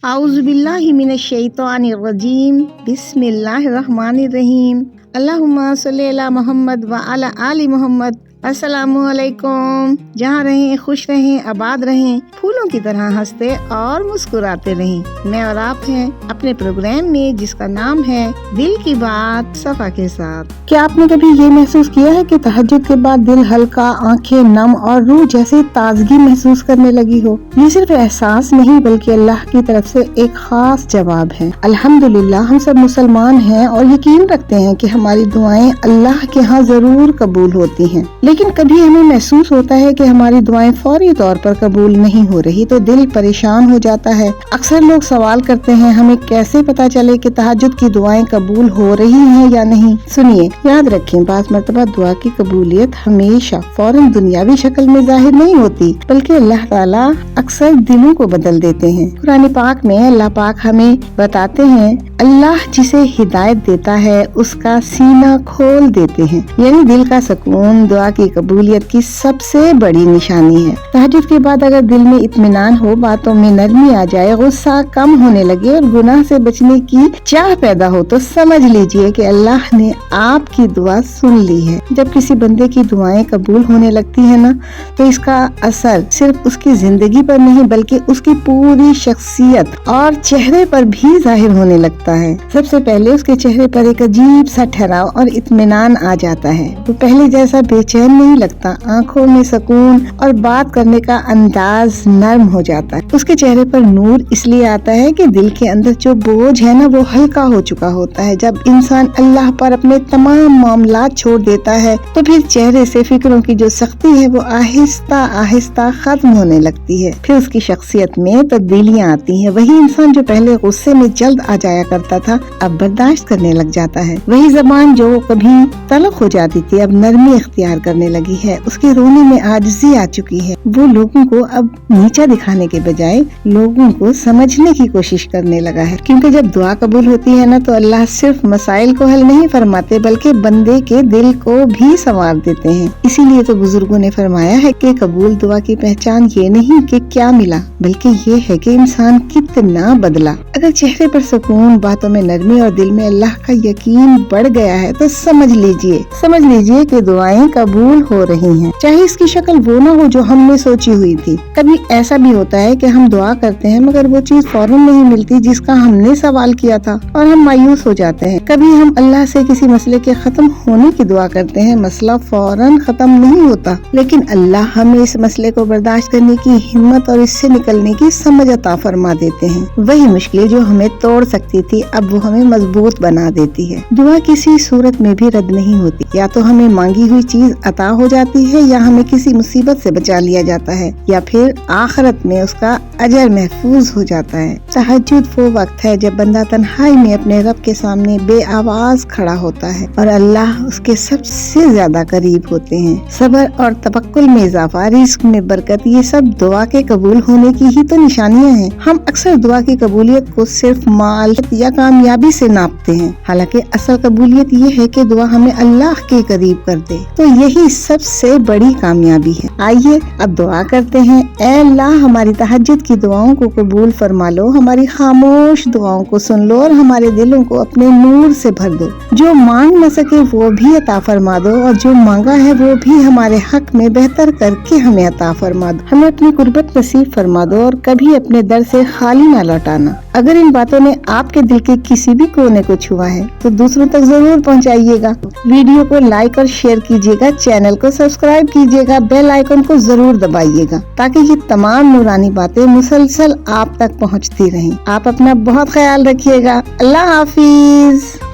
اعوذ باللہ من الشیطان الرجیم بسم اللہ الرحمن الرحیم اللہم صلی علی محمد وعلی آل محمد۔ السلام علیکم۔ جہاں رہیں خوش رہیں، آباد رہیں، پھولوں کی طرح ہنستے اور مسکراتے رہیں۔ میں اور آپ ہیں اپنے پروگرام میں جس کا نام ہے دل کی بات صفا کے ساتھ۔ کیا آپ نے کبھی یہ محسوس کیا ہے کہ تہجد کے بعد دل ہلکا، آنکھیں نم اور روح جیسے تازگی محسوس کرنے لگی ہو؟ یہ صرف احساس نہیں بلکہ اللہ کی طرف سے ایک خاص جواب ہے۔ الحمدللہ ہم سب مسلمان ہیں اور یقین رکھتے ہیں کہ ہماری دعائیں اللہ کے ہاں ضرور قبول ہوتی ہیں، لیکن کبھی ہمیں محسوس ہوتا ہے کہ ہماری دعائیں فوری طور پر قبول نہیں ہو رہی تو دل پریشان ہو جاتا ہے۔ اکثر لوگ سوال کرتے ہیں ہمیں کیسے پتا چلے کہ تہجد کی دعائیں قبول ہو رہی ہیں یا نہیں؟ سنیے، یاد رکھیں، بعض مرتبہ دعا کی قبولیت ہمیشہ فوراً دنیاوی شکل میں ظاہر نہیں ہوتی بلکہ اللہ تعالیٰ اکثر دلوں کو بدل دیتے ہیں۔ قرآن پاک میں اللہ پاک ہمیں بتاتے ہیں اللہ جسے ہدایت دیتا ہے اس کا سینہ کھول دیتے ہیں، یعنی دل کا سکون دعا کی قبولیت کی سب سے بڑی نشانی ہے۔ تہجد کے بعد اگر دل میں اطمینان ہو، باتوں میں نرمی آ جائے، غصہ کم ہونے لگے اور گناہ سے بچنے کی چاہ پیدا ہو تو سمجھ لیجئے کہ اللہ نے آپ کی دعا سن لی ہے۔ جب کسی بندے کی دعائیں قبول ہونے لگتی ہیں نا تو اس کا اثر صرف اس کی زندگی پر نہیں بلکہ اس کی پوری شخصیت اور چہرے پر بھی ظاہر ہونے لگتا ہے۔ سب سے پہلے اس کے چہرے پر ایک عجیب سا ٹھہراؤ اور اطمینان آ جاتا ہے۔ وہ پہلے جیسا بے چین نہیں لگتا، آنکھوں میں سکون اور بات کرنے کا انداز نرم ہو جاتا ہے۔ اس کے چہرے پر نور اس لیے آتا ہے کہ دل کے اندر جو بوجھ ہے نا وہ ہلکا ہو چکا ہوتا ہے۔ جب انسان اللہ پر اپنے تمام معاملات چھوڑ دیتا ہے تو پھر چہرے سے فکروں کی جو سختی ہے وہ آہستہ آہستہ ختم ہونے لگتی ہے۔ پھر اس کی شخصیت میں تبدیلیاں آتی ہیں۔ وہی انسان جو پہلے غصے میں جلد آ جایا کرتا تھا اب برداشت کرنے لگ جاتا ہے۔ وہی زبان جو کبھی تلخ ہو جاتی تھی اب نرمی اختیار کرنے لگی ہے۔ اس کے رونے میں عاجزی آ چکی ہے۔ وہ لوگوں کو اب نیچا دکھانے کے بجائے لوگوں کو سمجھنے کی کوشش کرنے لگا ہے، کیونکہ جب دعا قبول ہوتی ہے نا تو اللہ صرف مسائل کو حل نہیں فرماتے بلکہ بندے کے دل کو بھی سنوار دیتے ہیں۔ اسی لیے تو بزرگوں نے فرمایا ہے کہ قبول دعا کی پہچان یہ نہیں کہ کیا ملا بلکہ یہ ہے کہ انسان کتنا بدلا۔ اگر چہرے پر سکون، باتوں میں نرمی اور دل میں اللہ کا یقین بڑھ گیا ہے تو سمجھ لیجئے کہ دعائیں قبول ہو رہی ہیں، چاہے اس کی شکل وہ نہ ہو جو ہم نے سوچی ہوئی تھی۔ کبھی ایسا بھی ہوتا ہے کہ ہم دعا کرتے ہیں مگر وہ چیز فوراً نہیں ملتی جس کا ہم نے سوال کیا تھا اور ہم مایوس ہو جاتے ہیں۔ کبھی ہم اللہ سے کسی مسئلے کے ختم ہونے کی دعا کرتے ہیں، مسئلہ فوراً ختم نہیں ہوتا لیکن اللہ ہمیں اس مسئلے کو برداشت کرنے کی ہمت اور اس سے نکلنے کی سمجھ عطا فرما دیتے ہیں۔ وہی مشکلیں جو ہمیں توڑ سکتی تھی اب وہ ہمیں مضبوط بنا دیتی ہے۔ دعا کسی صورت میں بھی رد نہیں ہوتی، یا تو ہمیں مانگی ہوئی چیز عطا ہو جاتی ہے یا ہمیں کسی مصیبت سے بچا لیا جاتا ہے یا پھر آخرت میں اس کا اجر محفوظ ہو جاتا ہے۔ تہجد وہ وقت ہے جب بندہ تنہائی میں اپنے رب کے سامنے بے آواز کھڑا ہوتا ہے اور اللہ اس کے سب سے زیادہ قریب ہوتے ہیں۔ صبر اور توکل میں اضافہ، رزق میں برکت، یہ سب دعا کے قبول ہونے کی ہی تو نشانیاں ہیں۔ ہم اکثر دعا کی قبولیت کو صرف مال یا کامیابی سے ناپتے ہیں، حالانکہ اصل قبولیت یہ ہے کہ دعا ہمیں اللہ کے قریب کر دے، تو یہی سب سے بڑی کامیابی ہے۔ آئیے اب دعا کرتے ہیں۔ اے اللہ، ہماری تہجد کی دعاؤں کو قبول فرما لو، ہماری خاموش دعاؤں کو سن لو اور ہمارے دلوں کو اپنے نور سے بھر دو۔ جو مانگ نہ سکے وہ بھی عطا فرما دو اور جو مانگا ہے وہ بھی ہمارے حق میں بہتر کر کے ہمیں عطا فرما دو۔ ہمیں اپنی قربت نصیب فرما دو اور کبھی اپنے در سے خالی نہ لوٹانا۔ اگر ان باتوں نے آپ کے دل کے کسی بھی کونے کو چھوا ہے تو دوسروں تک ضرور پہنچائیے گا۔ ویڈیو کو لائک اور شیئر کیجیے گا، چینل کو سبسکرائب کیجیے گا، بیل آئیکن کو ضرور دبائیے گا تاکہ یہ تمام نورانی باتیں مسلسل آپ تک پہنچتی رہیں۔ آپ اپنا بہت خیال رکھیے گا۔ اللہ حافظ۔